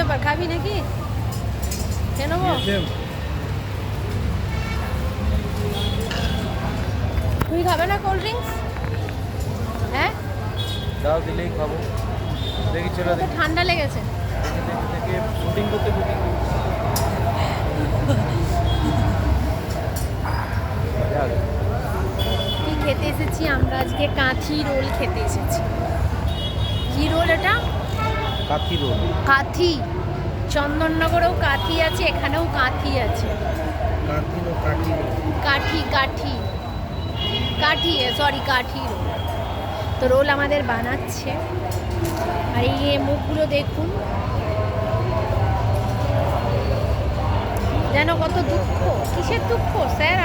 ব্যাপার, খাবি নাকি? খেয়ে নেবো। তুই খাবে না কোল্ড ড্রিঙ্কস? হ্যাঁ, দাও, দিলেই খাবো। দেখি চলো, তো ঠান্ডা লেগেছে। দেখে শুটিং করতে কি খেতে এসেছি আমরা আজকে? কাঠি রোল খেতে এসেছি। কি রোল এটা? কাঠি রোল। কাঠি। চন্দননগরেও কাঠি আছে, এখানেও কাঠি আছে। কাঠি কাঠি কাঠি, সরি, কাঠি রোল। তো রোল আমাদের বানাচ্ছে। আর এই মুখগুলো দেখুন, যেন কত দুঃখ। কিসের দুঃখ স্যার?